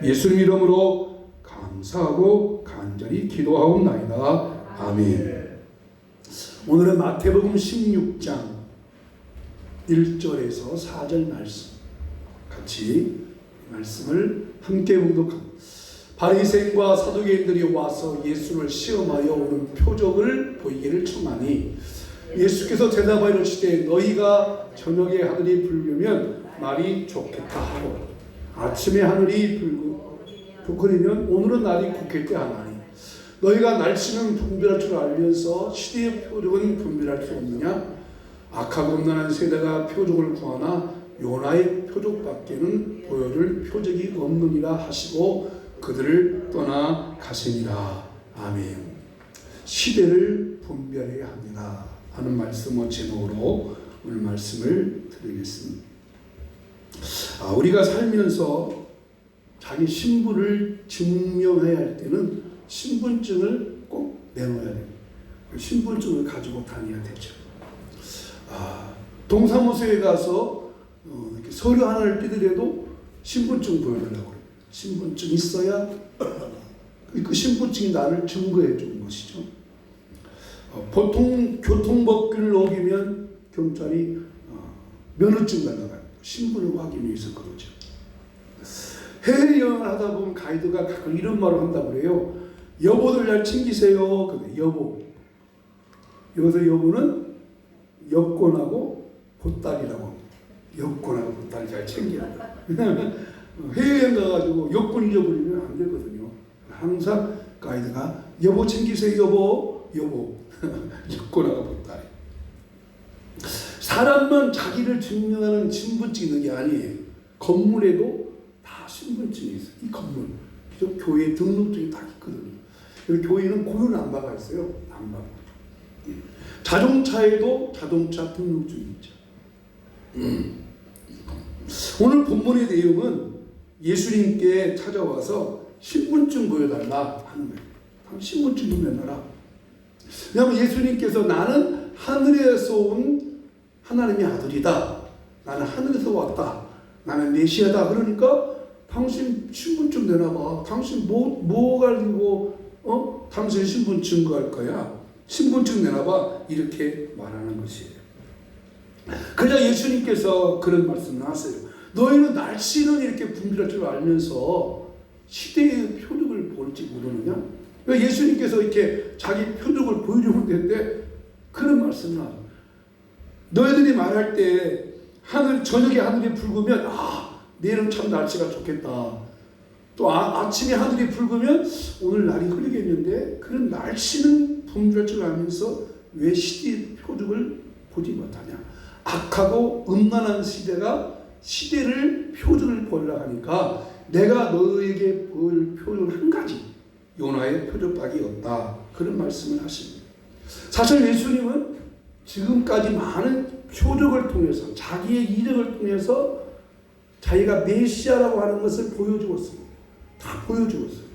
예수님 이름으로 감사하고 간절히 기도하옵나이다. 아멘. 오늘은 마태복음 16장 1절에서 4절 말씀 같이 말씀을 함께 봉독합니다. 바리새인과 사두개인들이 와서 예수를 시험하여 오는 표적을 보이기를 청하니 예수께서 대답하여 이르시되 너희가 저녁에 하늘이 붉으면 날이 좋겠다 하고 아침에 하늘이 붉으면 오늘은 날이 굽겠다 하나니 너희가 날씨는 분별할 줄 알면서 시대의 표적은 분별할 수 없느냐? 악하고 음란한 세대가 표적을 구하나 요나의 표적밖에는 보여줄 표적이 없느니라 하시고 그들을 떠나 가시니라. 아멘. 시대를 분별해야 합니다 하는 말씀을 제목으로 오늘 말씀을 드리겠습니다. 우리가 살면서 자기 신분을 증명해야 할 때는 신분증을 꼭 내놓아야 됩니다. 신분증을 가지고 다녀야 되죠. 동사무소에 가서 이렇게 서류 하나를 떼더라도 신분증 보여달라고 그래요. 신분증 있어야 그 신분증이 나를 증거해 주는 것이죠. 보통 교통법규를 어기면 경찰이 면허증 달라고 합니다. 신분을 확인하기 위해서 그러죠. 해외여행을 하다 보면 가이드가 가끔 이런 말을 한다고 그래요. 여보들 잘 챙기세요. 그래, 여보. 여기서 여보는 여권하고 보따리라고 합니다. 여권하고 보따리 잘 챙기라고. 해외여행 가가지고 여권 잊어버리면 안 되거든요. 항상 가이드가 여보 챙기세요. 여보. 여권하고 보따리. 사람만 자기를 증명하는 신분증이 있는 게 아니에요. 건물에도 다 신분증이 있어요. 이 건물. 교회 등록증이 다 있거든요. 교회는 고유넘버가 있어요. 넘버. 자동차에도 자동차 등록증이 있죠. 오늘 본문의 내용은 예수님께 찾아와서 신분증 보여달라 하는 거예요. 신분증 좀 내놔라. 왜냐하면 예수님께서 나는 하늘에서 온 하나님의 아들이다. 나는 하늘에서 왔다. 나는 메시아다. 그러니까 당신 신분증 내놔봐. 당신 뭐 가지고 당신 신분 증거할 거야. 신분증 내놔봐. 이렇게 말하는 것이에요. 그냥 예수님께서 그런 말씀을 하세요. 너희는 날씨는 이렇게 분별할 줄 알면서 시대의 표적을 볼지 모르느냐? 예수님께서 이렇게 자기 표적을 보여주면 되는데 그런 말씀을 하죠. 너희들이 말할 때 저녁에 하늘이 붉으면 내일은 참 날씨가 좋겠다. 또 아침에 하늘이 붉으면 오늘 날이 흐리겠는데 그런 날씨는 분별할 줄 알면서 왜 시대의 표적을 보지 못하냐? 악하고 음란한 시대가 시대를 표적을 보려고 하니까 내가 너에게 보일 표적 한 가지 요나의 표적밖에 없다. 그런 말씀을 하십니다. 사실 예수님은 지금까지 많은 표적을 통해서 자기의 이력을 통해서 자기가 메시아라고 하는 것을 보여주었습니다. 다 보여주었어요.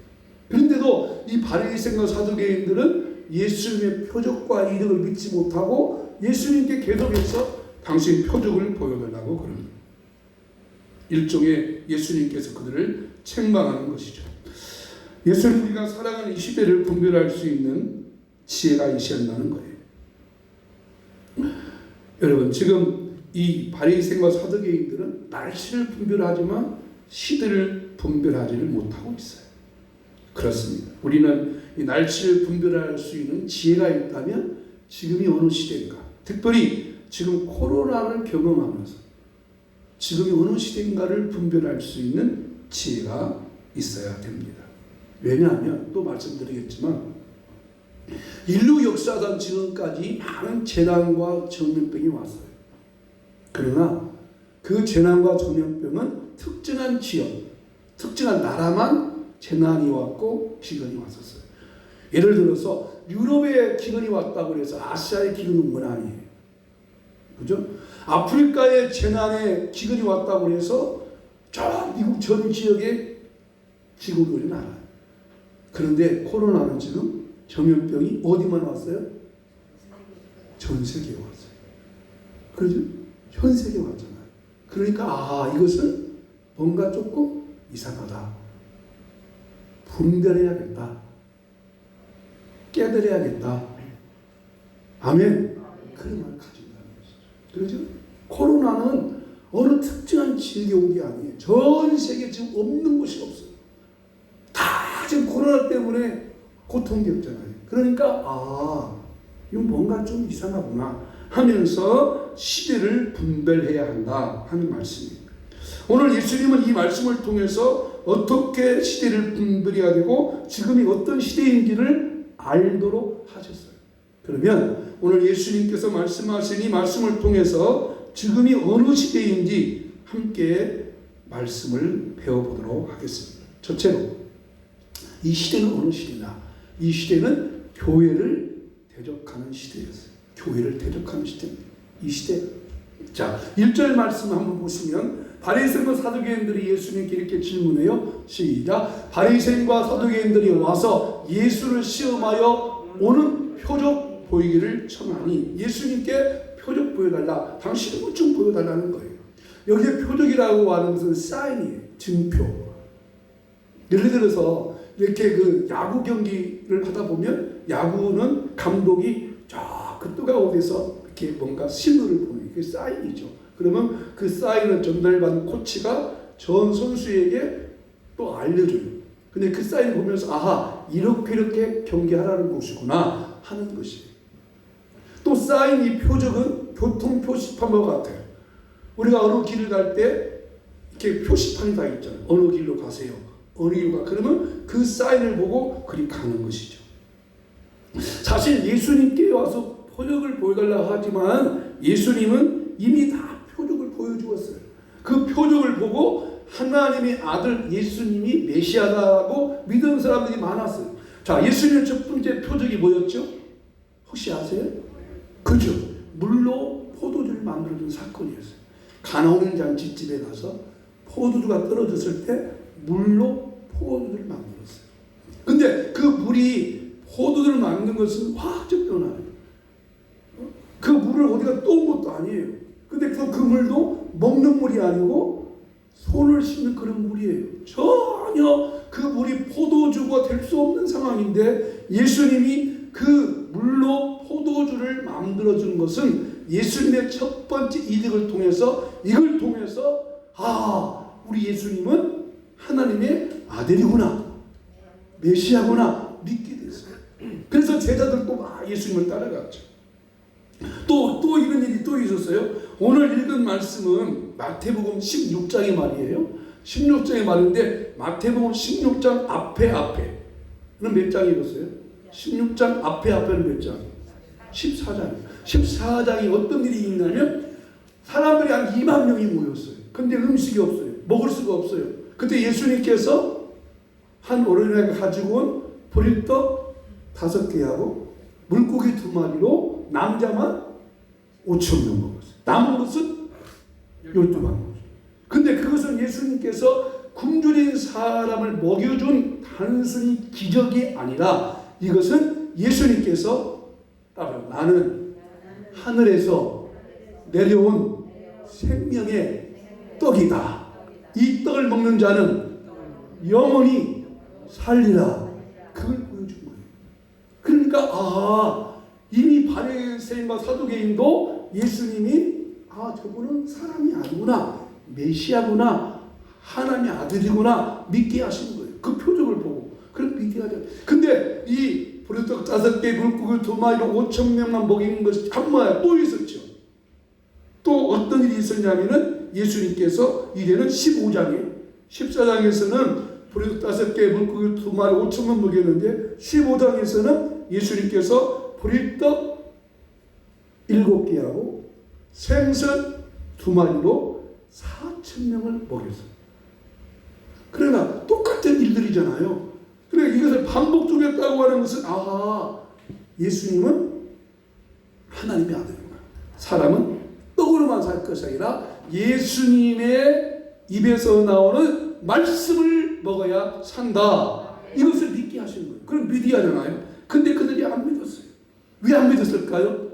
그런데도 이 바리새인과 사두개인들은 예수님의 표적과 이력을 믿지 못하고 예수님께 계속해서 당신 표적을 보여달라고 그럽니다. 일종의 예수님께서 그들을 책망하는 것이죠. 예수님 우리가 살아가는 이 시대를 분별할 수 있는 지혜가 있어야 한다는 거예요. 여러분 지금 이 바리새인과 사두개인들은 날씨를 분별하지만 시대를 분별하지를 못하고 있어요. 그렇습니다. 우리는 이 날씨를 분별할 수 있는 지혜가 있다면 지금이 어느 시대인가, 특별히 지금 코로나를 경험하면서 지금이 어느 시대인가를 분별할 수 있는 지혜가 있어야 됩니다. 왜냐하면 또 말씀드리겠지만 인류 역사상 지금까지 많은 재난과 전염병이 왔어요. 그러나 그 재난과 전염병은 특정한 지역, 특정한 나라만 재난이 왔고 기근이 왔었어요. 예를 들어서 유럽에 기근이 왔다고 해서 아시아에 기근이 온 건 아니에요. 그죠? 아프리카에 재난에 기근이 왔다고 해서 저 미국 전 지역에 기근이 오진 않아요. 그런데 코로나는 지금 전염병이 어디만 왔어요? 전 세계에 왔어요. 그렇죠? 전 세계에 왔잖아요. 그러니까 이것은 뭔가 조금 이상하다. 분별해야겠다. 깨달아야겠다. 아멘. 그런 말 가진다는 것이죠. 그렇죠? 코로나는 어느 특정한 지역에 온 게 아니에요. 전 세계 지금 없는 곳이 없어요. 다 지금 코로나 때문에 고통 겪잖아요. 그러니까 이건 뭔가 좀 이상하구나 하면서 시대를 분별해야 한다 하는 말씀입니다. 오늘 예수님은 이 말씀을 통해서 어떻게 시대를 분별해야 되고 지금이 어떤 시대인지를 알도록 하셨어요. 그러면 오늘 예수님께서 말씀하신 이 말씀을 통해서 지금이 어느 시대인지 함께 말씀을 배워보도록 하겠습니다. 첫째로 이 시대는 어느 시대냐? 이 시대는 교회를 대적하는 시대였어요. 교회를 대적하는 시대입니다. 이 시대. 자, 1절 말씀 한번 보시면 바리새인과 사두개인들이 예수님께 이렇게 질문해요. 시작. 바리새인과 사두개인들이 와서 예수를 시험하여 오는 표적 보이기를 청하니 예수님께 표적 보여달라. 당신은 좀 보여달라는 거예요. 여기에 표적이라고 하는 것은 사인이에요. 증표. 예를 들어서 이렇게 그 야구 경기를 하다 보면 야구는 감독이 그 뜨거운 데서 이렇게 뭔가 신호를 보내요. 그게 사인이죠. 그러면 그 사인을 전달받은 코치가 전 선수에게 또 알려줘요. 근데 그 사인을 보면서 이렇게 경기하라는 것이구나 하는 것이에요. 또 사인 이 표적은 교통 표시판과 같아요. 우리가 어느 길을 갈 때 이렇게 표시판이 다 있잖아요. 어느 길로 가세요. 어느 길로 가. 그러면 그 사인을 보고 그리 가는 것이죠. 사실 예수님께 와서 표적을 보여달라고 하지만 예수님은 이미 다 표적을 보여주었어요. 그 표적을 보고 하나님의 아들 예수님이 메시아다라고 믿은 사람들이 많았어요. 자, 예수님의 첫 번째 표적이 뭐였죠? 혹시 아세요? 그죠? 물로 포도주를 만들어준 사건이었어요. 가나온 잔치집에 가서 포도주가 떨어졌을 때 물로 포도주를 만들었어요. 근데 그 물이 포도주를 만든 것은 화학적 변화예요. 그 물을 어디가 떠온 것도 아니에요. 근데 그 물도 먹는 물이 아니고 손을 씻는 그런 물이에요. 전혀 그 물이 포도주가 될 수 없는 상황인데 예수님이 그 물로 포도주를 만들어준 것은 예수님의 첫 번째 이득을 통해서 이걸 통해서 우리 예수님은 하나님의 아들이구나 메시아구나 믿게 됐어요. 그래서 제자들도 막 예수님을 따라갔죠. 또 이런 일이 또 있었어요. 오늘 읽은 말씀은 마태복음 16장의 말이에요. 16장의 말인데 마태복음 16장 앞에는 몇 장이었어요? 16장 앞에는 몇 장? 14장. 14장이 어떤 일이 있냐면 사람들이 한 2만 명이 모였어요. 근데 음식이 없어요. 먹을 수가 없어요. 그때 예수님께서 한 어린아이가 가지고 온 보리떡 5개하고 물고기 2마리로 남자만 5,000명 먹었어요. 남은 것은 12만 먹었어요. 근데 그것은 예수님께서 굶주린 사람을 먹여준 단순히 기적이 아니라 이것은 예수님께서 나는 하늘에서 내려온 생명의 떡이다. 이 떡을 먹는 자는 영원히 살리라. 그걸 보여준 거예요. 그러니까 이미 바리새인과 사두개인도 예수님이 저분은 사람이 아니구나 메시아구나 하나님의 아들이구나 믿게 하신 거예요. 그 표적을 보고 그럼 믿게 하죠. 근데 이 보리떡 5개 물고기 2마리로 5,000명만 먹이는 것이 한마디 또 있었죠. 또 어떤 일이 있었냐면은 예수님께서 이제는 14장에서는 보리떡 5개 물고기 2마리 5,000명 먹였는데 15장에서는 예수님께서 보리떡 7개하고 생선 2마리로 4,000명을 먹였어요. 그러나 똑같은 일들이잖아요. 그러니까 이것을 반복적이었다고 하는 것은 예수님은 하나님의 아들이구나. 사람은 떡으로만 살 것이 아니라 예수님의 입에서 나오는 말씀을 먹어야 산다. 이것을 믿게 하시는 거예요. 그럼 믿어야 하잖아요. 근데 그들이 안 믿었어요. 왜 안 믿었을까요?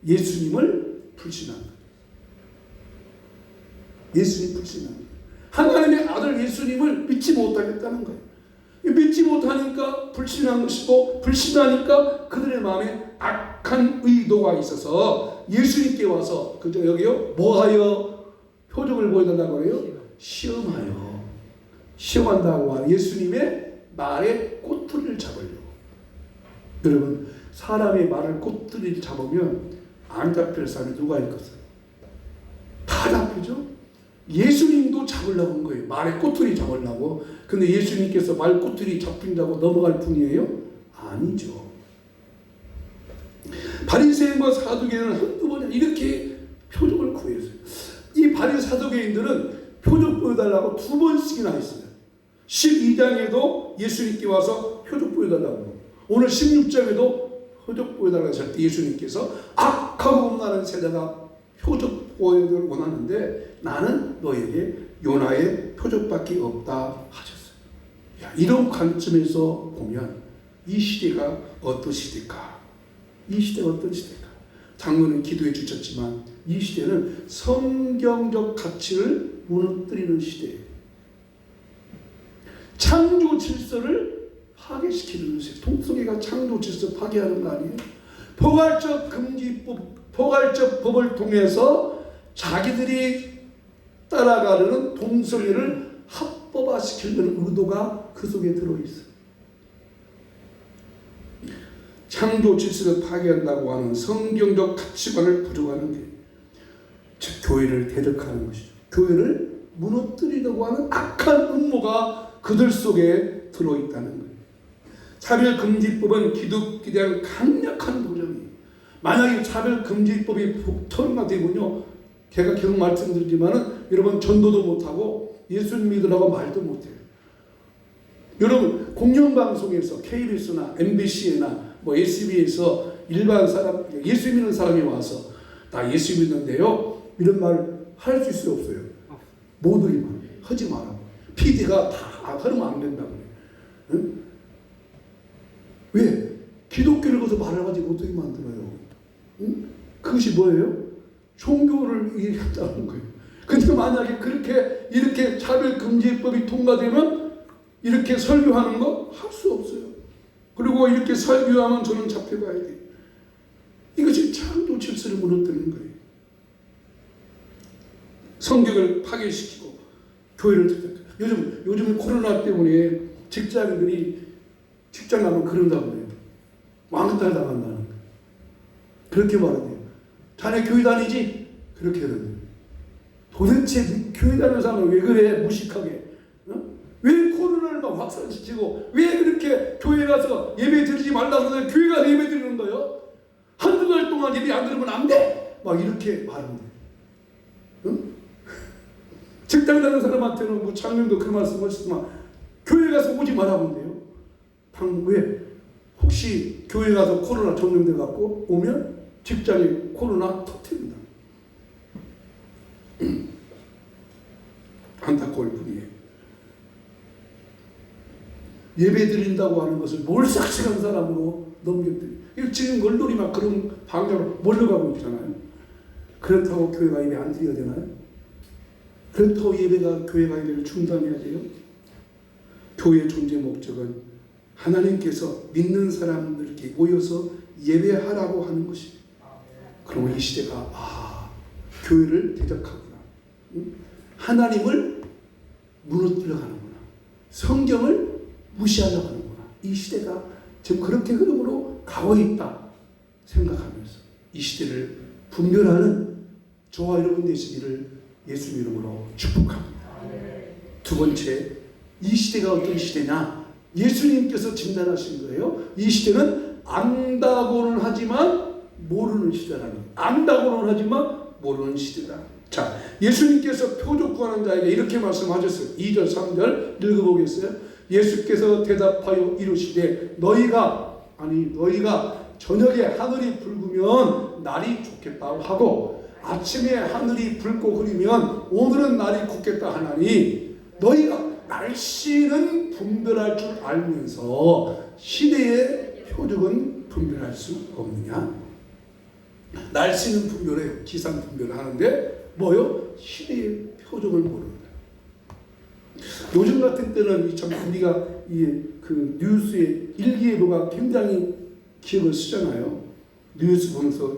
예수님을 불신한다. 예수님 불신한다. 하나님의 아들 예수님을 믿지 못하겠다는 거예요. 믿지 못하니까 불신한 것이고, 불신하니까 그들의 마음에 악한 의도가 있어서 예수님께 와서, 그죠? 여기요, 뭐하여 표적을 보여달라고 그래요? 시험하여. 시험한다고 하는 예수님의 말에 꼬투리를 잡으려고. 여러분, 사람의 말을 꼬투리를 잡으면 안 잡힐 사람이 누가 있겠어요? 다 잡히죠? 예수님도 잡으려고 한 거예요. 말에 꼬투리 잡으려고. 근데 예수님께서 말 꼬투리 잡힌다고 넘어갈 뿐이에요? 아니죠. 바리새인과 사두개인은 한두 번 이렇게 표적을 구했어요. 이 바리새 사두개인들은 표적 보여달라고 두 번씩이나 했어요. 12장에도 예수님께 와서 표적 보여달라고, 오늘 16장에도 표적 보여달라고 하실 때 예수님께서 악하고 음란한 세대가 표적 보여를 원하는데 나는 너에게 요나의 표적밖에 없다 하셨어요. 야, 이런 관점에서 보면 이 시대가 어떤 시대일까? 이 시대가 어떤 시대일까? 장로는 기도해 주셨지만 이 시대는 성경적 가치를 무너뜨리는 시대예요. 창조 질서를 파괴시키는 것이에요. 통속이가 창조 질서 파괴하는 거 아니에요? 포괄적 금지법, 포괄적 법을 통해서 자기들이 따라가려는 동성애를 합법화시키려는 의도가 그 속에 들어있어요. 창조 질서를 파괴한다고 하는 성경적 가치관을 부족하는 게, 즉 교회를 대적하는 것이죠. 교회를 무너뜨리려고 하는 악한 음모가 그들 속에 들어있다는 거예요. 차별금지법은 기독교에 대한 강력한 도전이에요. 만약에 차별금지법이 통과되면요, 제가 계속 말씀드리지만은 여러분 전도도 못하고 예수님 믿으라고 말도 못해요. 여러분 공영방송에서 KBS나 MBC나 뭐 SBS에서 일반 사람, 예수 믿는 사람이 와서 나 예수 믿는데요 이런 말 할 수 있어요, 없어요? 모두리만 하지 마라. PD가 다 하면 안 된다고 그래요. 응? 왜? 기독교를 거기서 말해가지고 어떻게 만들어요? 응? 그것이 뭐예요? 종교를 얘기한다는 거예요. 근데 만약에 그렇게 이렇게 차별금지법이 통과되면 이렇게 설교하는 거 할 수 없어요. 그리고 이렇게 설교하면 저는 잡혀가야 돼요. 이것이 창조 질서를 무너뜨리는 거예요. 성경을 파괴시키고 교회를 대적해요. 요즘 코로나 때문에 직장인들이 직장 가면 그런다고 그래요. 왕따 당한다는 거예요. 그렇게 말하네요. 자네 교회 다니지? 그렇게 그러네요. 도대체 교회 다니는 사람은 왜 그래? 무식하게. 어? 왜 코로나를 막 확산시키고 왜 그렇게 교회 가서 예배 드리지 말라고 하는데 교회 가서 예배 드리는 거예요? 한두 달 동안 예배 안 드리면 안 돼! 막 이렇게 말하는 거예요. 응? 직장 다니는 사람한테는 뭐 장님도 그 말씀 하시지만 교회 가서 오지 말라고 돼요. 왜? 혹시 교회 가서 코로나 전염돼 갖고 오면 직장에 코로나 터뜨립니다. 안타까울 뿐이에요. 예배 드린다고 하는 것을 몰삭식한 사람으로 넘겨드려요. 지금 언론이 막 그런 방향으로 몰려가고 있잖아요. 그렇다고 교회가 예배 안 드려야 되나요? 그렇다고 교회가 예배를 중단해야 돼요? 교회의 존재 목적은 하나님께서 믿는 사람들에게 모여서 예배하라고 하는 것입니다. 그러면 이 시대가 교회를 대적하구나. 하나님을 무너뜨려 가는구나. 성경을 무시하려고 하는구나. 이 시대가 지금 그렇게 흐름으로 가고 있다 생각하면서 이 시대를 분별하는 저와 여러분 되시기를 예수 이름으로 축복합니다. 두 번째, 이 시대가 어떤 시대냐? 예수님께서 진단하신 거예요. 이 시대는 안다고는 하지만 모르는 시대라는 거예요. 안다고는 하지만 모르는 시대다. 자, 예수님께서 표적 구하는 자에게 이렇게 말씀하셨어요. 2절 3절 읽어보겠어요? 예수께서 대답하여 이르시되 너희가 저녁에 하늘이 붉으면 날이 좋겠다고 하고 아침에 하늘이 붉고 흐리면 오늘은 날이 굳겠다 하나니 너희가 날씨는 분별할 줄 알면서 시대의 표적은 분별할 수 없느냐? 날씨는 분별해요. 기상 분별을 하는데 뭐요? 시대의 표적을 모른다. 요즘 같은 때는 참 우리가 그 뉴스의 일기예보가 굉장히 기억을 쓰잖아요. 뉴스 보면서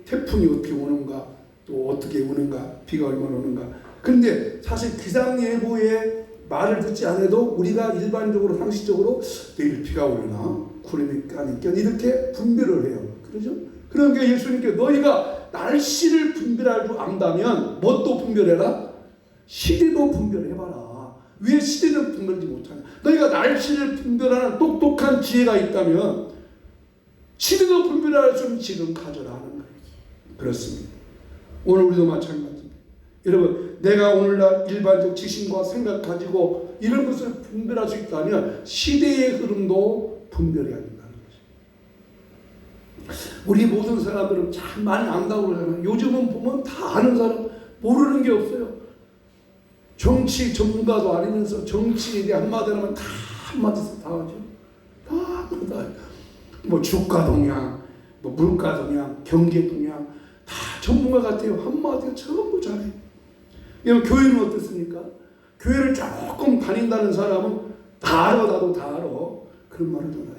태풍이 어떻게 오는가, 또 어떻게 오는가, 비가 얼마나 오는가. 그런데 사실 기상예보의 말을 듣지 않아도 우리가 일반적으로 상식적으로 내일 비가 오려나 구름이 까니까 이렇게 분별을 해요. 그렇죠? 그러니까 예수님께 너희가 날씨를 분별할 줄 안다면 뭣도 분별해라? 시대도 분별해봐라. 왜 시대는 분별하지 못하냐? 너희가 날씨를 분별하는 똑똑한 지혜가 있다면 시대도 분별할 수 있는 지혜를 가져라 하는 거예요. 그렇습니다. 오늘 우리도 마찬가지입니다. 여러분, 내가 오늘날 일반적 지식과 생각 가지고 이런 것을 분별할 수 있다면 시대의 흐름도 분별해야 된다는 거죠. 우리 모든 사람들은 참 많이 안다고 그러잖아요. 요즘은 보면 다 아는 사람, 모르는 게 없어요. 정치 전문가도 아니면서 정치에 대해 한마디 하면 다 한마디씩 다 하죠. 다 한마디. 뭐 주가 동향, 뭐 물가 동향, 경제 동향 다 전문가 같아요. 한마디가 전부 잘해요. 여러분, 교회는 어떻습니까? 교회를 조금 다닌다는 사람은 다 알아, 나도 다 알아. 그런 말을 전해요.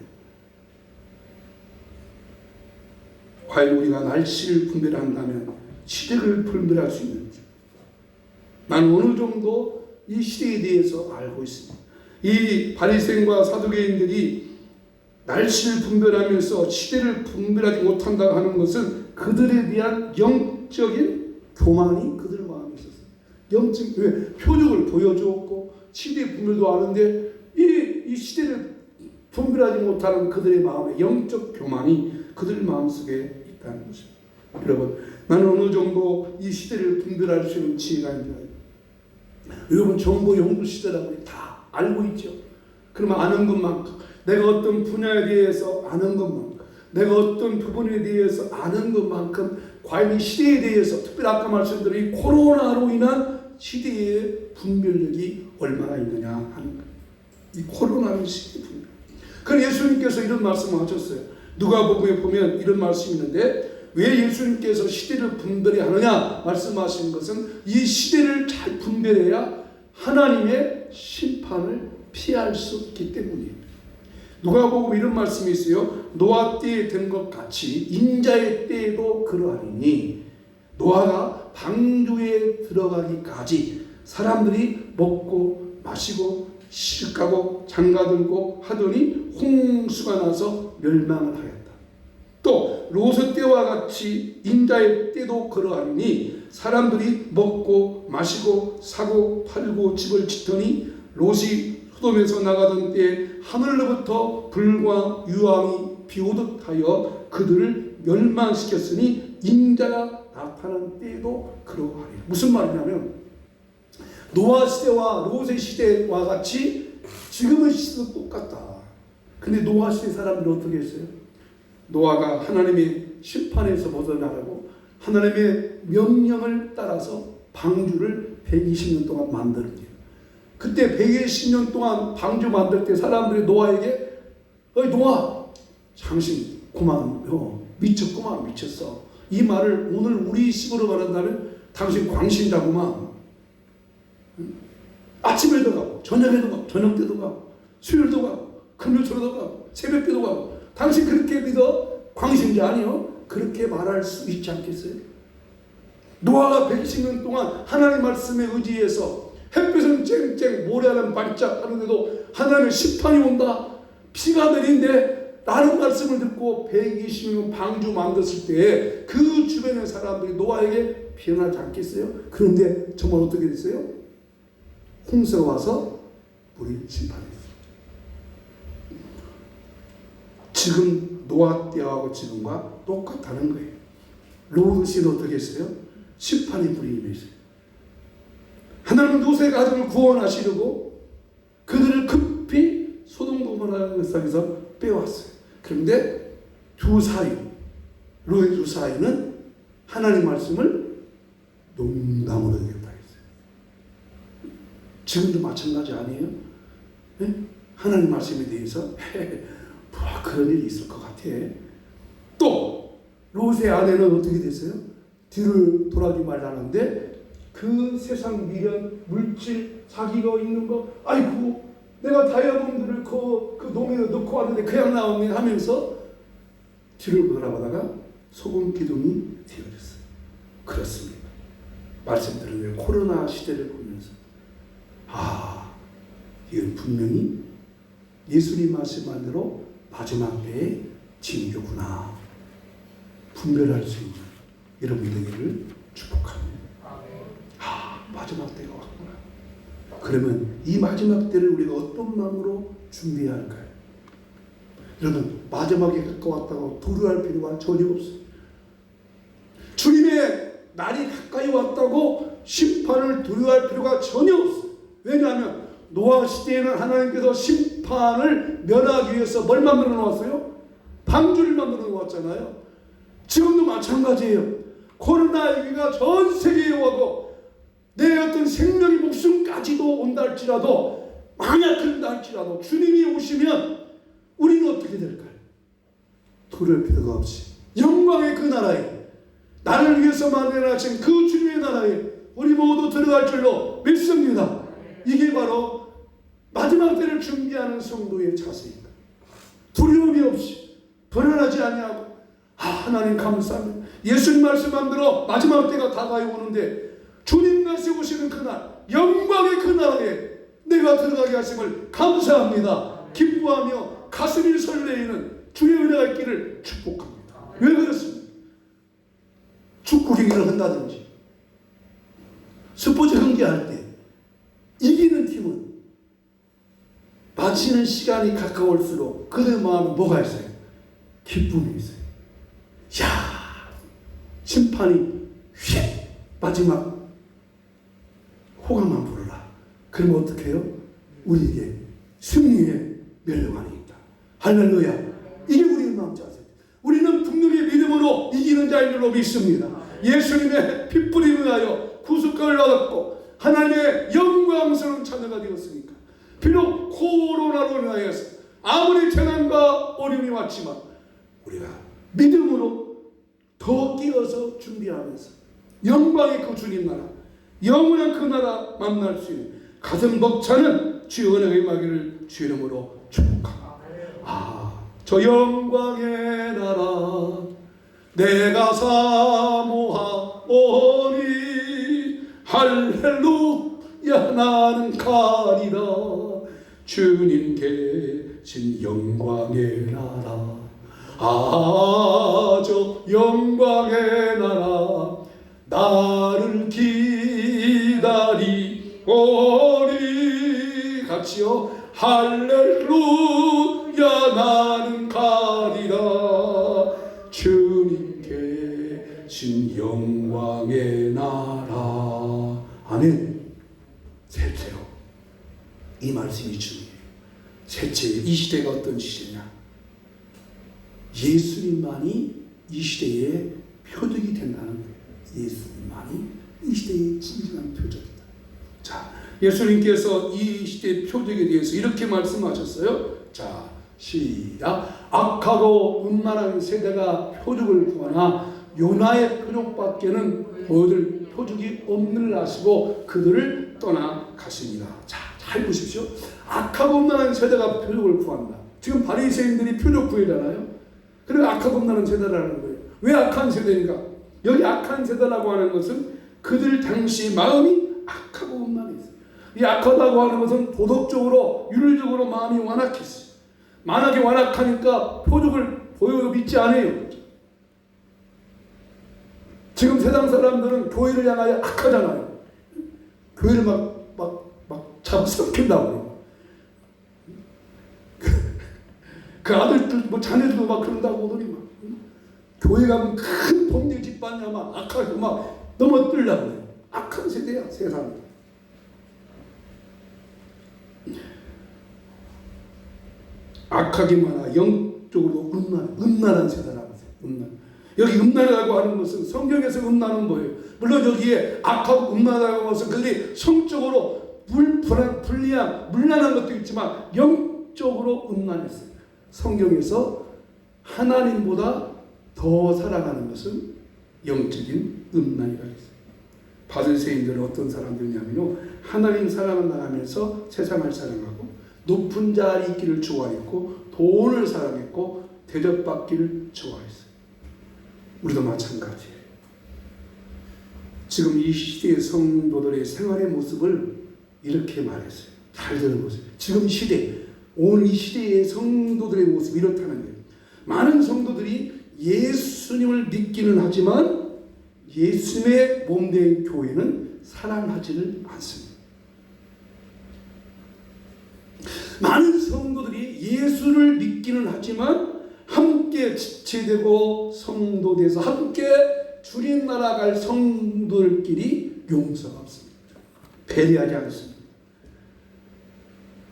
과연 우리가 날씨를 분별한다면 시대를 분별할 수 있는지. 난 어느 정도 이 시대에 대해서 알고 있습니다. 이 바리새인과 사두개인들이 날씨를 분별하면서 시대를 분별하지 못한다고 하는 것은 그들에 대한 영적인 교만이 그들 마음에 있었어요. 영적, 왜? 표적을 보여주었고 시대 분별도 아는데 이 시대를 분별하지 못하는 그들의 마음에 영적 교만이 그들 마음속에 있다는 것입니다. 여러분, 나는 어느 정도 이 시대를 분별할 수 있는 지혜가 있는 거예요. 여러분, 정보 연구 시대라고 다 알고 있죠. 그러면 아는 것만큼, 내가 어떤 분야에 대해서 아는 것만큼, 내가 어떤 부분에 대해서 아는 것만큼 과연 이 시대에 대해서, 특별히 아까 말씀드린 이 코로나로 인한 시대의 분별력이 얼마나 있느냐 하는 거예요. 이 코로나는 시대의 분별. 그래서 예수님께서 이런 말씀을 하셨어요. 누가복음에 보면 이런 말씀이 있는데, 왜 예수님께서 시대를 분별해야 하느냐 말씀하신 것은 이 시대를 잘 분별해야 하나님의 심판을 피할 수 있기 때문이에요. 누가복음 이런 말씀이 있어요. 노아 때에 된 것 같이 인자의 때에도 그러하리니, 노아가 방주에 들어가기까지 사람들이 먹고 마시고 시집가고 장가들고 하더니 홍수가 나서 멸망을 하였다. 또 롯의 때와 같이 인자의 때도 그러하니 사람들이 먹고 마시고 사고 팔고 집을 짓더니 롯이 소돔에서 나가던 때에 하늘로부터 불과 유황이 비오듯 하여 그들을 멸망시켰으니 인자가 나타난 때에도 그러하리라. 무슨 말이냐면 노아 시대와 롯의 시대와 같이 지금의 시대도 똑같다. 근데 노아 시대 사람들은 어떻게 했어요? 노아가 하나님의 심판에서 벗어나려고 하나님의 명령을 따라서 방주를 120년 동안 만듭니다. 그때 120년 동안 방주 만들 때 사람들이 노아에게 어이 노아, 당신 그만 미쳤구만, 미쳤어. 이 말을 오늘 우리 식으로 말한다면 당신 광신자구만. 아침에도 가고 저녁에도 가고 저녁 때도 가고 수요일도 가고 금요일도 가고 새벽 때도 가고 당신 그렇게 믿어? 광신자 아니요? 그렇게 말할 수 있지 않겠어요? 노아가 120년 동안 하나님의 말씀에 의지해서 햇빛은 쨍쨍 모래알은 반짝 하는데도 하나님의 심판이 온다, 비가 내린데 라는 말씀을 듣고 120년 방주 만들었을 때 그 주변의 사람들이 노아에게 변하지 않겠어요? 그런데 정말 어떻게 됐어요? 홍수가 와서 우리 심판했어요. 지금 노아 때하고 지금과 똑같다는 거예요. 롯은 어떻게 했어요? 심판의 불이 임했어요. 하나님은 롯의 가정을 구원하시려고 그들을 급히 소돔 고모라 세상에서 빼왔어요. 그런데 두 사이, 롯의 두 사이는 하나님 말씀을 농담으로 여겼다 했어요. 지금도 마찬가지 아니에요? 네? 하나님 말씀에 대해서 뭐 그런 일이 있을 것 같아. 또 롯의 아내는 어떻게 됐어요? 뒤를 돌아주지 말라는데 그 세상 미련, 물질, 자기가 있는 거, 아이고 내가 다이아몬드를 그 농에 넣고 왔는데 그냥 나오네 하면서 뒤를 돌아보다가 소금 기둥이 되어졌어요. 그렇습니다. 말씀드린 대로 코로나 시대를 보면서 이건 분명히 예수님 말씀한 대로 마지막 때의 징조구나. 분별할 수 있는 여러분 되기를 축복합니다. 마지막 때가 왔구나. 그러면 이 마지막 때를 우리가 어떤 마음으로 준비해야 할까요? 여러분, 마지막에 가까웠다고 두려워할 필요가 전혀 없어요. 주님의 날이 가까이 왔다고 심판을 두려워할 필요가 전혀 없어요. 왜냐하면 노아 시대에는 하나님께서 심판을 면하기 위해서 뭘 만들어 놓았어요? 방주를 만들어 놓았잖아요. 지금도 마찬가지예요. 코로나 위기가 전 세계에 와도 내 어떤 생명의 목숨까지도 온다 할지라도, 만약 그런다 할지라도 주님이 오시면 우리는 어떻게 될까요? 두려울 필요가 없이 영광의 그 나라에, 나를 위해서 만들어진 그 주님의 나라에 우리 모두 들어갈 줄로 믿습니다. 이게 바로 마지막 때를 준비하는 성도의 자세입니다. 두려움이 없이 불안하지 아니하고, 하나님 감사합니다. 예수님 말씀한 대로 마지막 때가 다가이 오는데 주님 다시 오시는 그날, 영광의 그 나라에 내가 들어가게 하심을 감사합니다. 기뻐하며 가슴이 설레이는 주의 은혜가 있기를 축복합니다. 왜 그렇습니까? 축구 경기를 한다든지 스포츠 경기할 때 이기는 팀은 마치는 시간이 가까울수록 그들 마음에 뭐가 있어요? 기쁨이 있어요. 심판이 휙 마지막 호감만 부르라. 그러면 어떻게 해요? 우리에게 승리의 멸류관이 있다. 할렐루야. 이게 우리의 마음 자세. 우리는 분명히 믿음으로 이기는 자인 줄로 믿습니다. 예수님의 핏불이 위하여 구속감을 받았고 하나님의 영광스러운 자녀가 되었으니까, 비록 코로나로 인하여서 아무리 재난과 어려움이 왔지만 우리가 믿음으로 더 끼어서 준비하면서 영광의 그 주님 나라, 영원한 그 나라 만날 수 있는 가슴 벅차는 주의 은혜가 임하기를 주 이름으로 축복합니다. 저 영광의 나라 내가 사모하오니 할렐루야 나는 가리라. 주님 계신 영광의 나라, 저 영광의 나라 나를 기다리오니. 같이요. 할렐루야 나는 가리라. 주님 계신 영광의 나라. 아멘. 셋째로 이 말씀이 중요해요. 셋째, 이 시대가 어떤 시대냐? 예수님만이 이 시대의 표적이 된다는 거예요. 예수님만이 이 시대의 진정한 표적이다. 자, 예수님께서 이 시대의 표적에 대해서 이렇게 말씀하셨어요. 자, 시작. 악하고 음란한 세대가 표적을 구하나 요나의 표적밖에는 보여줄 표적이 없는 하시고 그들을 떠나 가십니다. 자, 잘 보십시오. 악하고 음란한 세대가 표적을 구한다. 지금 바리새인들이 표적 구하잖아요. 그러니까 악하고 음란한 세대라는 거예요. 왜 악한 세대인가? 여기 악한 세대라고 하는 것은 그들 당시 마음이 악하고 음란했어요. 이 악하다고 하는 것은 도덕적으로, 윤리적으로 마음이 완악했어요. 만약에 완악하니까 표적을 보여도 믿지 않아요. 지금 세상 사람들은 교회를 향하여 악하잖아요. 교회를 막 잡썩힌다고. 그 아들들, 자녀들도 막 그런다고 오더니 막. 교회 가면 큰 동네 집안이야 막 악하고 막 넘어뜨려고 해요. 악한 세대야, 세상에. 악하기만 하나 영적으로 음란한 세대라고 하세요. 여기 음란하다고 하는 것은 성경에서 음란은 뭐예요? 물론 여기에 악하고 음란하다고 하는 것은 그들이 성적으로 불리한 문란한 것도 있지만 영적으로 음란했어요. 성경에서 하나님보다 더 사랑하는 것은 영적인 음란이라고 했어요. 바리새인들은 어떤 사람들이냐면요, 하나님 사랑한다 하면서 세상을 사랑하고 높은 자리 있기를 좋아했고 돈을 사랑했고 대접받기를 좋아했어요. 우리도 마찬가지예요. 지금 이 시대의 성도들의 생활의 모습을 이렇게 말했어요. 잘 들어보세요. 지금 시대, 오늘 이 시대의 성도들의 모습이 이렇다는 거예요. 많은 성도들이 예수님을 믿기는 하지만 예수님의 몸된 교회는 사랑하지를 않습니다. 많은 성도들이 예수를 믿기는 하지만 함께 지체되고 성도돼서 함께 주님 나라 갈 성도들끼리 용서가 없습니다. 배려하지 않습니다.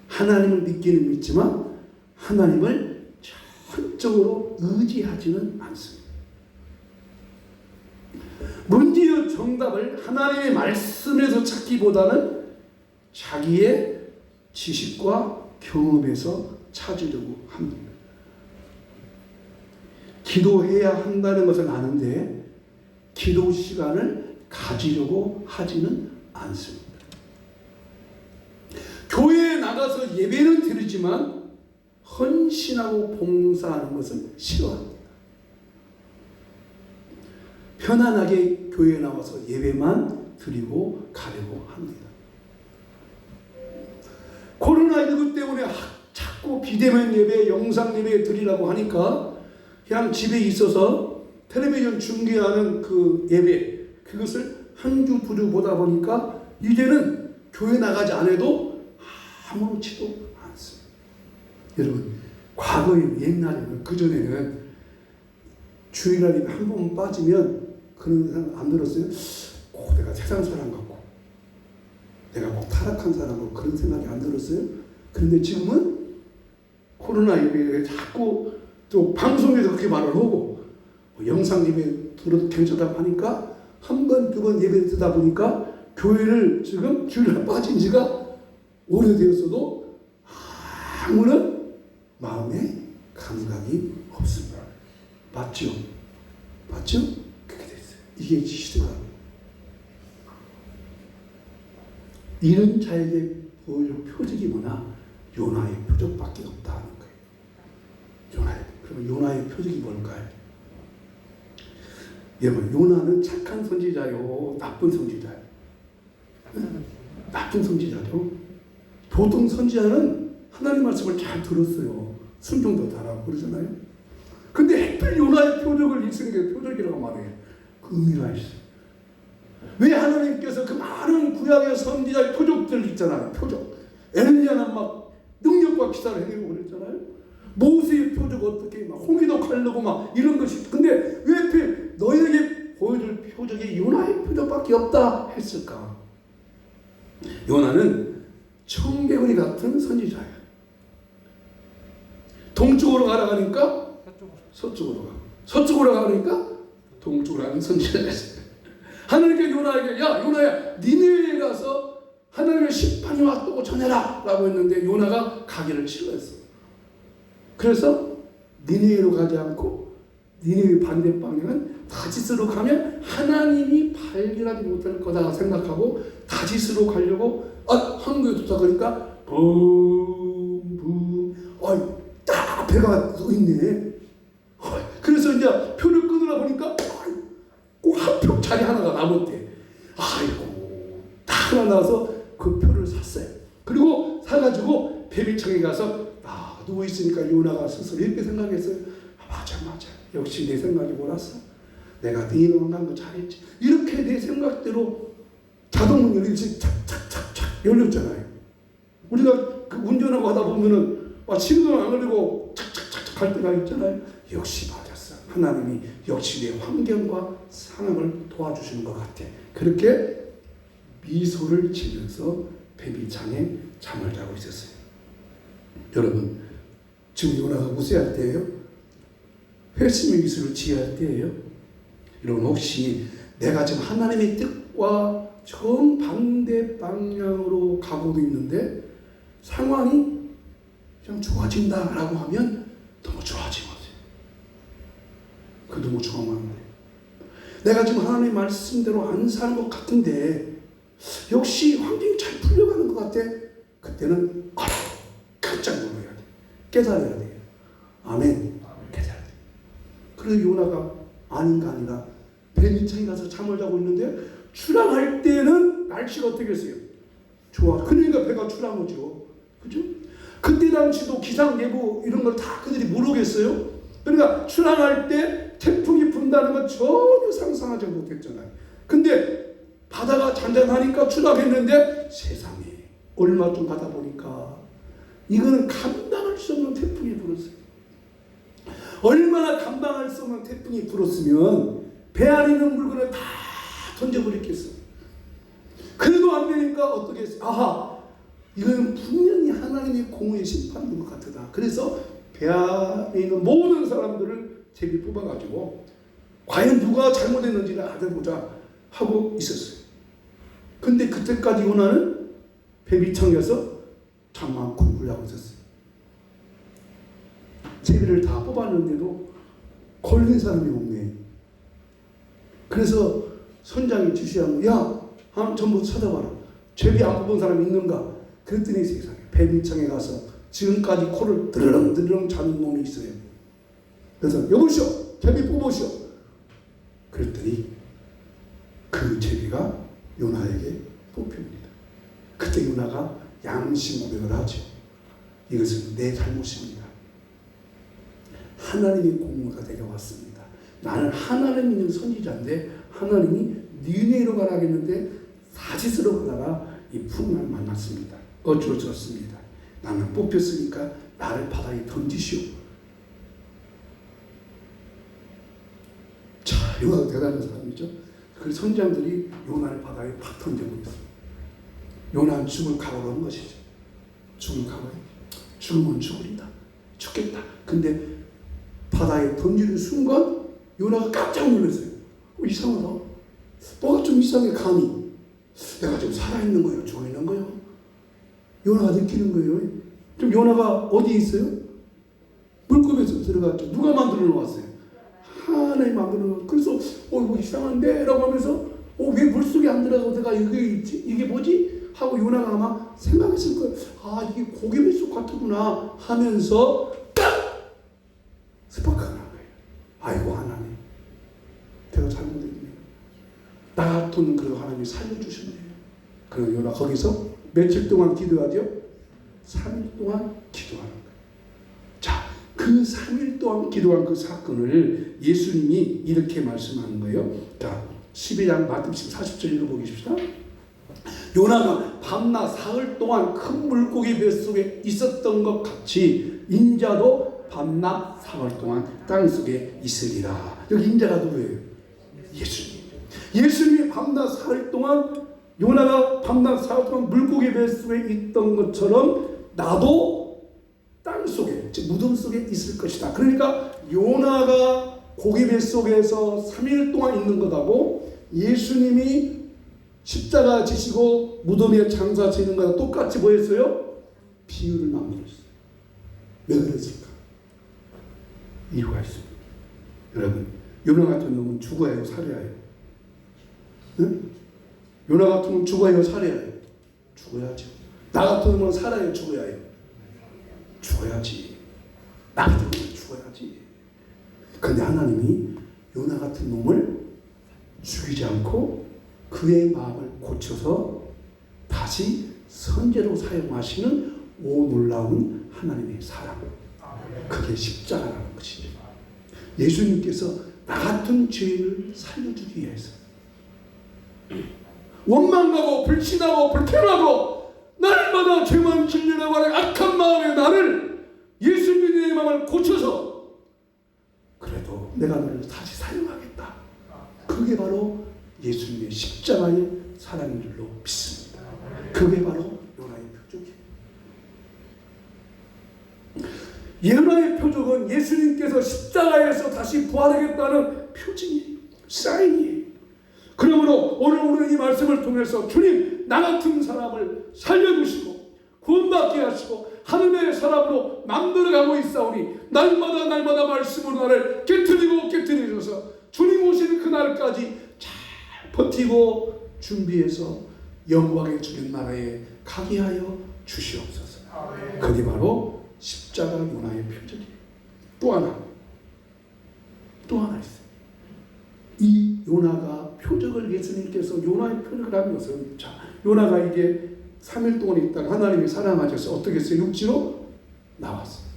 하나님을 믿기는 믿지만 하나님을 전적으로 의지하지는 않습니다. 문제의 정답을 하나님의 말씀에서 찾기보다는 자기의 지식과 경험에서 찾으려고 합니다. 기도해야 한다는 것은 아는데 기도 시간을 가지려고 하지는 않습니다. 교회에 나가서 예배는 드리지만 헌신하고 봉사하는 것은 싫어합니다. 편안하게 교회에 나와서 예배만 드리고 가려고 합니다. 코로나19 때문에 자꾸 비대면 예배, 영상 예배 드리라고 하니까 그냥 집에 있어서 텔레비전 중계하는 그 예배, 그것을 한 주, 두 주 보다 보니까 이제는 교회 나가지 않아도 아무렇지도 않습니다. 여러분, 과거에 옛날에는, 그전에는 주일날 예배 한 번 빠지면 그런 생각 안 들었어요? 내가 세상 사람 같고 내가 꼭 타락한 사람 같고 그런 생각이 안 들었어요? 그런데 지금은 코로나 예배에 자꾸 또 방송에서 그렇게 말을 하고 영상 예배 들어도 괜찮다고 하니까 한 번, 두 번 예배 듣다 보니까 교회를 지금 주일날 빠진 지가 오래되었어도 아무런 마음에 감각이 없습니다. 맞죠? 맞죠? 그렇게 됐어요. 이게 시대가. 이런 자에게 보여줄 표적이 뭐냐? 요나의 표적밖에 없다는 거예요. 그러면 요나의 표적이 뭘까요? 여러분, 요나는 착한 선지자요, 나쁜 선지자요? 나쁜 선지자죠. 보통 선지자는 하나님 말씀을 잘 들었어요. 순종도 잘하고 그러잖아요. 근데 하필 요나의 표적을 읽는 게 표적이라고 말해요. 그 의미가 있어요. 왜 하나님께서 그 많은 구약의 선지자의 표적들 있잖아요. 표적. 엘리야는 막 능력과 기사를 행하고 그랬잖아요. 모세의 표적 어떻게 막 홍해도 가르고 막 이런 것이. 근데 왜 하필 너희에게 보여줄 표적이 요나의 표적밖에 없다 했을까? 요나는 청개구리 같은 선지자예요. 동쪽으로 가라 하니까 서쪽으로 가. 서쪽으로 가니까 동쪽으로 가는 선지자였어요. 하나님께 요나에게, 야 요나야, 니네에 가서 하나님의 심판이 왔다고 전해라 라고 했는데 요나가 가기를 싫어했어. 그래서 니네로 가지 않고 니네 반대 방향은 다짓으로 가면 하나님이 발견하지 못할 거다 생각하고 다짓으로 가려고 한국에 도착하니까 붕붕 딱 배가 있네. 그래서 이제 표를 끊으라 보니까 꼭 한 표 자리 하나가 남았대. 아이고, 딱 하나 나와서 그 표를 샀어요. 그리고 사가지고 배비청에 가서 누워있으니까 요나가 스스로 이렇게 생각했어요. 맞아. 역시 내 생각이 옳았어. 내가 네 이름 간 거 잘했지. 이렇게 내 생각대로 자동문 열리 착착착착 열렸잖아요. 우리가 그 운전하고 하다 보면은 신호등 안 걸리고 착착착착 할 때가 있잖아요. 역시 맞았어. 하나님이 역시 내 환경과 상황을 도와주시는 것 같아. 그렇게 미소를 지면서 베비창에 잠을 자고 있었어요. 여러분, 지금 요나가 무쇠할 때예요? 회심의 미소를 지어야 할 때예요? 여러분, 혹시 내가 지금 하나님의 뜻과 정반대 방향으로 가고도 있는데 상황이 그냥 좋아진다라고 하면 너무 좋아하지 마세요. 그 너무 좋아하면 안 돼요. 내가 지금 하나님의 말씀대로 안 사는 것 같은데 역시 환경이 잘 풀려가는 것 같아. 그때는 깜짝 놀라야 돼. 깨달아야 돼. 아멘. 깨달아야 돼. 그래서 요나가 아닌가 아니라 배 밑창에 가서 잠을 자고 있는데 출항할 때는 날씨가 어떻게 했어요? 좋아. 그러니까 배가 출항하죠. 그죠? 그때 당시도 기상 예보 이런 걸 다 그들이 모르겠어요. 그러니까 출항할 때 태풍이 분다는 건 전혀 상상하지 못했잖아요. 근데 바다가 잔잔하니까 출항했는데 세상에 얼마 좀 가다 보니까 이거는 감당할 수 없는 태풍이 불었어요. 얼마나 감당할 수 없는 태풍이 불었으면 배 안에 있는 물건을 다 던져버렸겠어. 그래도 안 되니까 어떻게 했어요? 아하, 이건 분명히 하나님의 공의의 심판인 것 같다. 그래서 배 안에 있는 모든 사람들을 제비 뽑아가지고 과연 누가 잘못했는지를 알아보자 하고 있었어요. 근데 그때까지 요나는 배 밑창에서 잠만 굴굴 하고 있었어요. 제비를 다 뽑았는데도 걸린 사람이 없네. 그래서 선장이 지시하고 야, 전부 찾아봐라. 제비 안 뽑은 사람이 있는가? 그랬더니 세상에 배 밑창에 가서 지금까지 코를 드르렁드르렁 자는 놈이 있어요. 그래서 여보시오, 제비 뽑으시오. 그랬더니 그 제비가 요나에게 뽑힙니다. 그때 요나가 양심 고백을 하죠. 이것은 내 잘못입니다. 하나님의 공로가 내게 왔습니다. 나는 하나님 있는 선지자인데 하나님이 니네로 가라 하겠는데 사지스로 가다가 이 풍랑을 만났습니다. 어쩔 수 없습니다. 나는 뽑혔으니까 나를 바다에 던지시오. 자, 요나가 대단한 사람이죠. 그 선장들이 요나를 바다에 팍 던져버렸어요. 요나는 죽을 각오로 한 것이죠. 죽을 각오에 죽으면 죽으리다. 죽겠다. 근데 바다에 던지는 순간 요나가 깜짝 놀랐어요. 이상하다. 뭐가 좀 이상해. 감이 내가 좀 살아있는 거예요? 죽어있는 거예요? 요나가 느끼는 거예요. 좀 요나가 어디에 있어요? 물고기에서 들어갔죠. 누가 만들어 놓았어요? 하나님 만들어 놓았어요. 그래서 이거 이상한데? 라고 하면서 왜 물속에 안 들어가고 내가 여기 있지? 이게 뭐지? 하고 요나가 아마 생각했을 거예요. 아, 이게 고기 뱃속 같구나 하면서 딱! 스파크가 난 거예요. 아이고 하나님, 내가 잘못했네. 나 같은 그래도 하나님이 살려주셨네요. 그리고 요나 거기서 며칠 동안 기도하죠? 3일 동안 기도하는 거예요. 자, 그 3일 동안 기도한 그 사건을 예수님이 이렇게 말씀하는 거예요. 자, 12장 마태복음 40절 읽어보겠습니다. 요나가 밤낮 사흘 동안 큰 물고기 뱃속에 있었던 것 같이 인자도 밤낮 사흘 동안 땅속에 있으리라. 여기 인자가 누구예요? 예수님. 예수님이 밤낮 사흘 동안 요나가 밤낮 사흘 동안 물고기 뱃속에 있던 것처럼 나도 땅속에 즉 무덤 속에 있을 것이다. 그러니까 요나가 고기 뱃속에서 3일 동안 있는 것하고 예수님이 십자가 지시고 무덤에 장사 지는 거랑 똑같이 뭐 했어요? 비유를 만들었어요. 왜 그랬을까? 이유가 있습니다. 여러분, 요나 같은 놈은 죽어야 해요? 살아야 해요? 응? 요나 같은 놈은 죽어야 해요? 살아야 해요? 죽어야죠. 나 같은 놈은 살아야 해요? 죽어야 해요? 죽어야지. 나 같은 놈은 죽어야지. 근데 하나님이 요나 같은 놈을 죽이지 않고 그의 마음을 고쳐서 다시 선제로 사용하시는 오 놀라운 하나님의 사랑. 그게 십자가라는 것이죠. 예수님께서 나 같은 죄인을 살려주기 위해서 원망하고 불신하고 불평하고 날마다 죄만 질려나고 하는 악한 마음의 나를 예수 믿는 내 마음을 고쳐서 그래도 내가 너를 다시 사용하겠다. 그게 바로 예수님의 십자가의 사랑인 줄로 믿습니다. 그게 바로 요나의 표적이에요. 요나의 표적은 예수님께서 십자가에서 다시 부활하겠다는 표징이에요. 사인이에요. 그러므로 오늘 우리는 이 말씀을 통해서 주님, 나 같은 사람을 살려주시고 구원받게 하시고 하늘의 사람으로 만들어가고 있사오니 날마다 말씀으로 나를 깨트리고 깨트리셔서 주님 오시는 그날까지 잘 버티고 준비해서 영광의 주님 나라에 가게 하여 주시옵소서. 그게 바로 십자가 요나의 표적이에요. 또 하나 있어요. 이 요나가 표적을 예수님께서 요나의 표적을 하는 것은, 자, 요나가 이게 3일 동안 있다가 하나님이 사랑하셔서 어떻게 했어요? 육지로 나왔어요.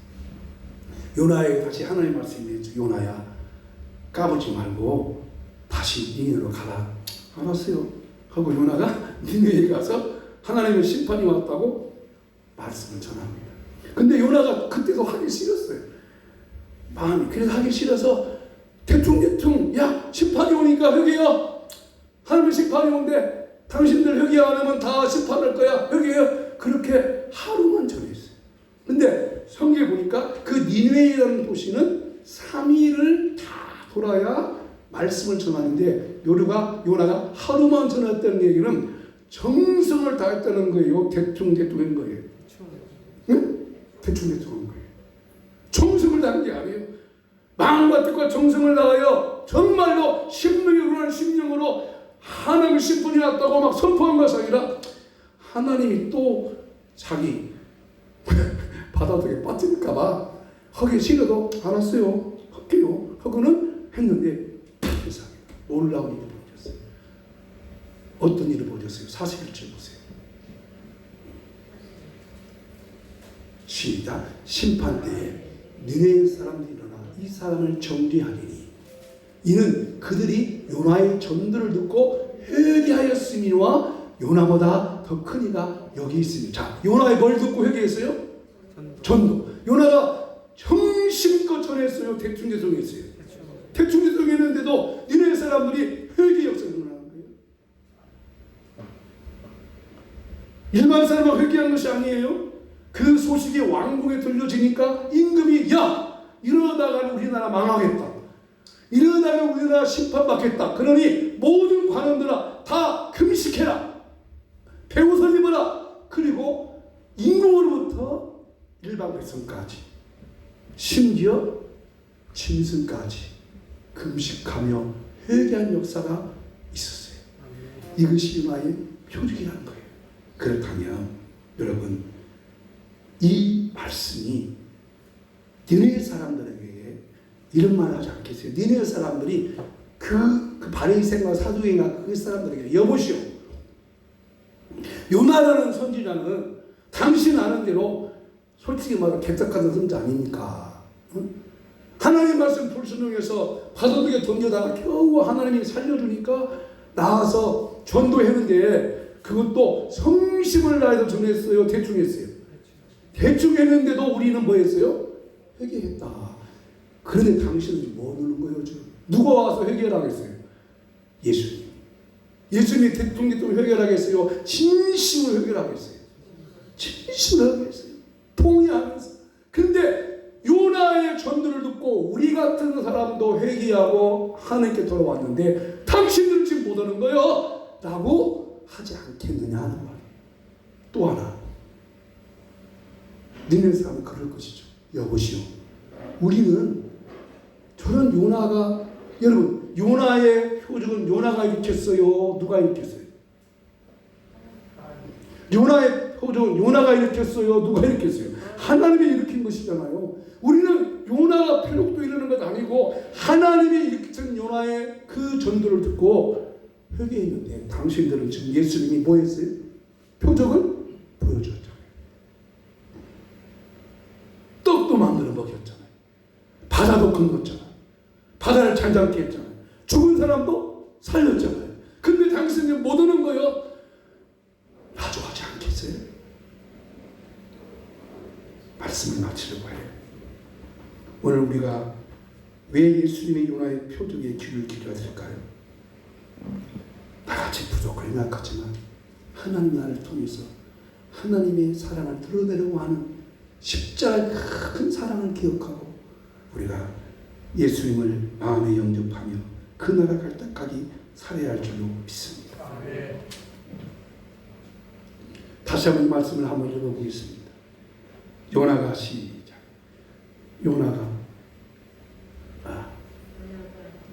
요나에게 다시 하나님 말씀이 있죠. 요나야, 까불지 말고 다시 니네로 가라. 알았어요 하고 요나가 니네에 가서 하나님의 심판이 왔다고 말씀을 전합니다. 근데 요나가 그때도 하기 싫었어요. 마음이. 그래서 하기 싫어서 대충 야, 심판이 오니까 회개요. 하나님의 심판이 오는데 당신들 회개 안 하면 다 심판할 거야. 회개요. 그렇게 하루만 전했어요. 근데 성경에 보니까 그 니느웨라는 도시는 3일을 다 돌아야 말씀을 전하는데, 요나가 하루만 전했다는 얘기는 정성을 다했다는 거예요. 대충 한 거예요. 응? 대충 한 거예요. 정성을 다한 게 아니에요. 마음과 뜻과 정성을 다하여 정말로 심령으로 하나님의 심판이 났다고 막 선포한 것이 아니라, 하나님이 또 자기 바닷속에 빠질까봐 하기 싫어도 알았어요, 할게요 하고는 했는데, 세상에 놀라운 일이 벌어졌어요. 어떤 일이 벌어졌어요? 41절 보세요. 시작. 심판 때에 니네 사람들이 일어나 이 사람을 정죄하리니 이는 그들이 요나의 전도를 듣고 회개하였음이와 요나보다 더 큰 이가 여기 있으니. 자, 요나의 뭘 듣고 회개했어요? 전도. 요나가 정신껏 전했어요? 대충 했어요? 대충 했는데도 니네 사람들이 회개 역사를 일어나는 거예요. 일반 사람은 회개한 것이 아니에요. 그 소식이 왕궁에 들려지니까 임금이, 야, 이러다가 우리나라 망하겠다, 이러다가 우리나라 심판받겠다, 그러니 모든 관원들아 다 금식해라, 배옷을 입어라. 그리고 임금으로부터 일반 백성까지, 심지어 짐승까지 금식하며 회개한 역사가 있었어요. 이것이 요나의 표적이라는 거예요. 그렇다면 여러분, 이 말씀이 니느웨 사람들에게 이런 말을 하지 않겠어요? 니느웨 사람들이 그 바리새인과 사두개인과 그 사람들에게, 여보시오, 요나라는 선지자는 당신 아는 대로 솔직히 말해 개떡같은 선지 아닙니까? 응? 하나님 말씀 불순종해서 바닷속에 던져다가 겨우 하나님이 살려주니까 나와서 전도했는데, 그것도 성심을 다해서 전했어요? 대충 했어요? 대충 했는데도 우리는 뭐 했어요? 회개했다. 그런데 당신은 뭐 하는 거예요 지금? 누가 와서 회개하라고 했어요? 예수님. 예수님이 대충 회개하라고 했어요? 진심으로 회개하라고 했어요? 진심으로 회개했어요. 통회하면서. 근데 요나의 전도를 듣고 우리 같은 사람도 회개하고 하나님께 돌아왔는데 당신들은 지금 못하는 거요? 라고 하지 않겠느냐 하는 말. 또 하나, 니네 사람은 그럴 것이죠. 여보시오, 우리는 저런 요나가, 여러분, 요나의 표적은 요나가 일으켰어요? 누가 일으켰어요? 요나의 표적은 요나가 일으켰어요? 누가 일으켰어요? 하나님이 일으킨 것이잖아요. 우리는 요나가 표적도 이루는 것 아니고 하나님이 일으킨 요나의 그 전도를 듣고 회개했는데, 당신들은 지금 예수님이 뭐 했어요? 표적을 보여줬잖아요. 떡도 만들어 먹였잖아요. 바다도 건넜잖아요. 바다를 잔잔케 했잖아요. 죽은 사람도 살렸잖아요. 근데 당신이 못 오는 거예요? 마주하지 않겠어요? 말씀을 마치려고 해요. 오늘 우리가 왜 예수님의 요나의 표적에 귀를 기울여야 될까요? 나같이 부족을 생각하지만 하나님 나를 통해서 하나님의 사랑을 드러내려고 하는 십자가의 큰 사랑을 기억하고 우리가 예수님을 마음에 영접하며 그 나라 갈 때까지 살아야 할 줄로 믿습니다. 다시 한번 말씀을 한번 읽어보겠습니다. 요나가 시작. 요나가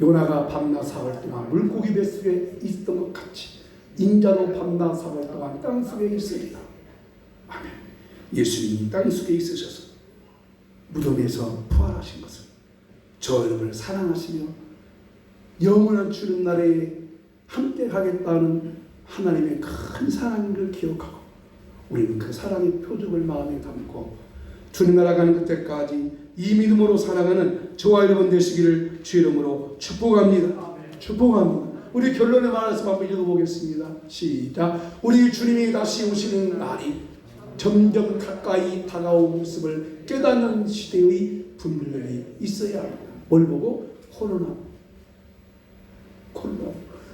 요나가 밤낮 사흘 동안 물고기 뱃속에 있던 것 같이 인자도 밤낮 사흘 동안 땅속에 있으리라. 아멘. 예수님이 땅속에 있으셔서 무덤에서 부활하신 것은 저 여러분을 사랑하시며 영원한 주님 나라에 함께 가겠다는 하나님의 큰 사랑을 기억하고 우리는 그 사랑의 표적을 마음에 담고 주님 나라 가는 그때까지 이 믿음으로 살아가는 저와 여러분 되시기를 주 이름으로 축복합니다. 축복합니다. 우리 결론의 말씀 한번 읽어보겠습니다. 시작. 우리 주님이 다시 오시는 날이 점점 가까이 다가온 모습을 깨닫는 시대의 분별이 있어야 합니다. 뭘 보고?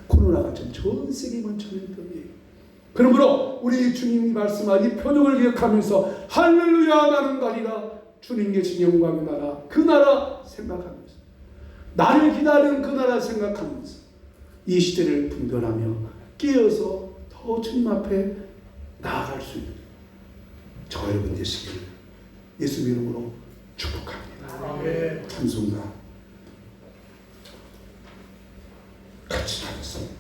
코로나가 전 세계만 전염병이에요. 그러므로 우리 주님이 말씀하신 이 표적을 기억하면서 할렐루야 나는 가리라. 주님 계신 영광의 나라, 그 나라 생각하면서 나를 기다리는 그 나라 생각하면서 이 시대를 분별하며 깨어서 더 주님 앞에 나아갈 수 있는 저와 여러분 되시기를 예수 이름으로 축복합니다. 찬송가 같이 하겠습니다.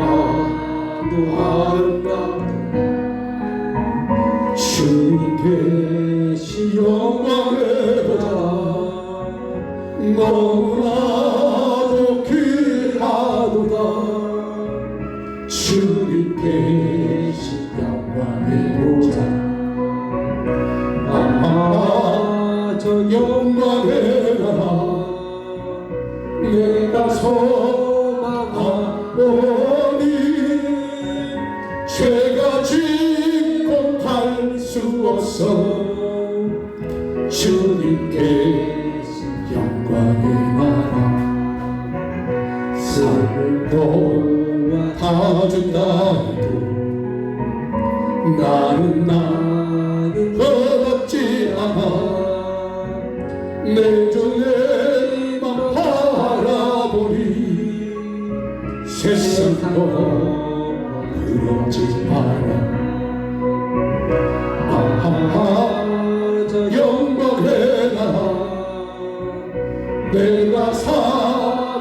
너무나도 아름다운 주님 계신 영광을 보자. 너무나도 귀하도다. 주님 계신 영광을 보자. 저 영광의 나라 내가 소망하오니 죄가 짓고 갈 수 없어. 주님 계신 영광의 나라 삶을 도와준 나도 나는 버겁지 않아. 내 전에만 바라보니 세상도 부럽지 않아. 저 영광의 나라 내가 사모하오네.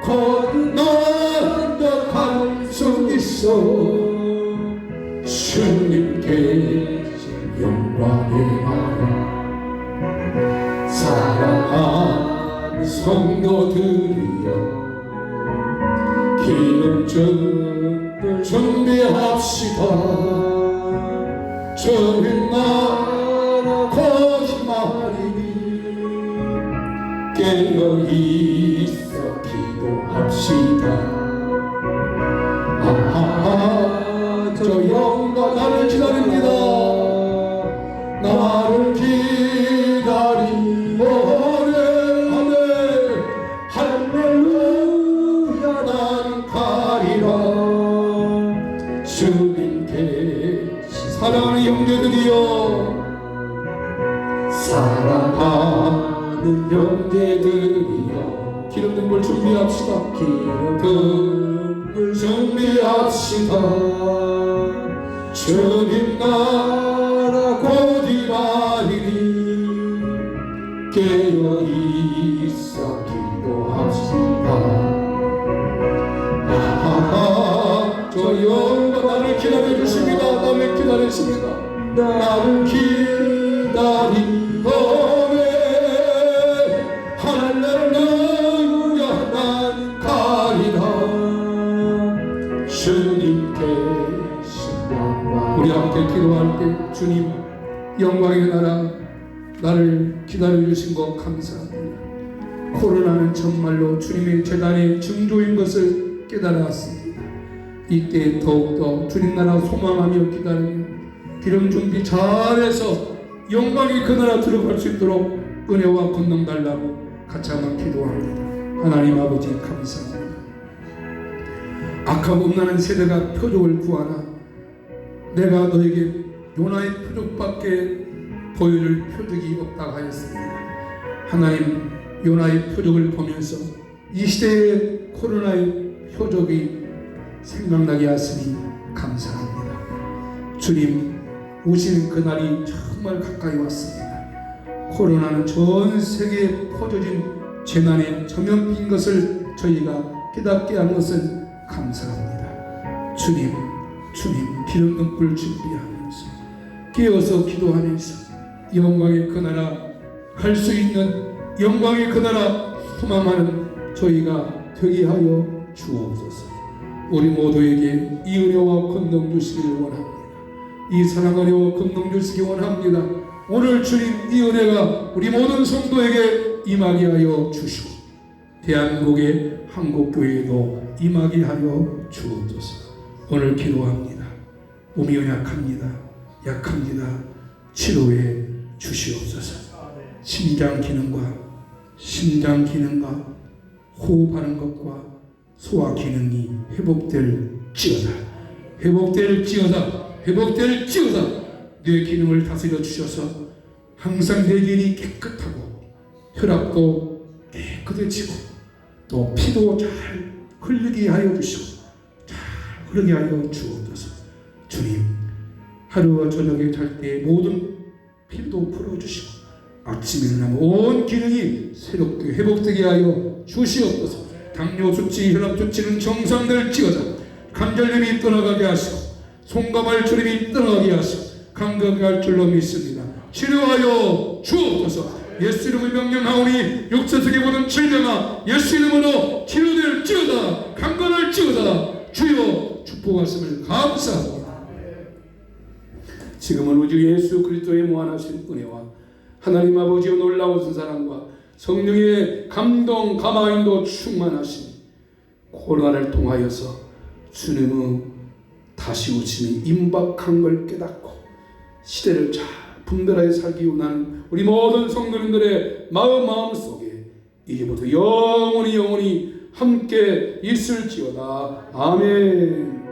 거듭난다 갈 수 있어. 주님 계신 영광의 나라 사랑하는 성도들이여 기름증을 준비합시다. 주님 나라 거짓말이니 깨어있어 기도합시다. 저 영광 나를 기다립니다. 나를 기다리오네. 아멘. 할렐루야 난 가리라. 주님 계신 사랑하는 형제들이여 사랑하는 형제들이여 기름든 걸 준비합시다. 기름든 준비합시다. 주님 나라 곧 임하리니 깨어있어 기도합시다. 저 영광 나를 기다려주십니다. 나를 기다리십니다. 나를 기다리오네. 할렐루야 난 가리라. 주님께 우리 함께 기도할 때 주님 영광의 나라 나를 기다려주신 것 감사합니다. 코로나는 정말로 주님의 재단의 증조인 것을 깨달았습니다. 이때 더욱더 주님 나라 소망하며 기다리며 기름 준비 잘해서 영광의 그 나라 들어갈 수 있도록 은혜와 권능 달라고 같이 한번 기도합니다. 하나님 아버지 감사합니다. 악하고 음란한 세대가 표적을 구하나 내가 너에게 요나의 표적밖에 보여줄 표적이 없다 하였습니다. 하나님 요나의 표적을 보면서 이 시대의 코로나의 표적이 생각나게 하시니 감사합니다. 주님 오시는 그날이 정말 가까이 왔습니다. 코로나는 전 세계에 퍼져진 재난의 전염병인 것을 저희가 깨닫게 한 것을 감사합니다. 주님 피는 눈물 준비하면서 깨어서 기도하면서 영광의 그 나라 갈 수 있는 영광의 그 나라 소망하는 저희가 되게 하여 주옵소서. 우리 모두에게 이 은혜와 권능 주시길 원합니다. 이 사랑 은혜와 권능 주시기 원합니다. 오늘 주님 이 은혜가 우리 모든 성도에게 임하게 하여 주시고 대한민국의 한국교회에도 임하게 하여 주옵소서. 오늘 기도합니다. 몸이 약합니다. 치료해 주시옵소서. 심장 기능과 호흡하는 것과 소화 기능이 회복될지어다. 뇌 기능을 다스려 주셔서 항상 뇌기이 깨끗하고 혈압도 깨끗해지고 또 피도 잘 흐르게 하여 주시고 잘 흐르게 하여 주옵소서. 주님 하루와 저녁에 잘 때 모든 피도 풀어주시고 아침에 일어나면 온 기능이 새롭게 회복되게 하여 주시옵소서. 당뇨 수치, 혈압 수치는 정상될지어다. 관절염이 떠나가게 하시고 손가발 저림이 떠나가게 하시고 감각할 줄로 믿습니다. 치료하여 주옵소서. 예수 이름을 명령하오니 육체 속의 모든 질병아 예수 이름으로 치료될지어다. 강건할지어다. 주여 축복하심을 감사합니다. 지금은 우주 예수 그리스도의 무한하신 은혜와 하나님 아버지의 놀라우신 사랑과 성령의 감동 감화인도 충만하신 코로나를 통하여서 주님의 다시 오심이 임박한 걸 깨닫고 시대를 잘 분별하여 살기 원하는 우리 모든 성도님들의 마음 속에 이제부터 영원히 함께 있을지어다. 아멘.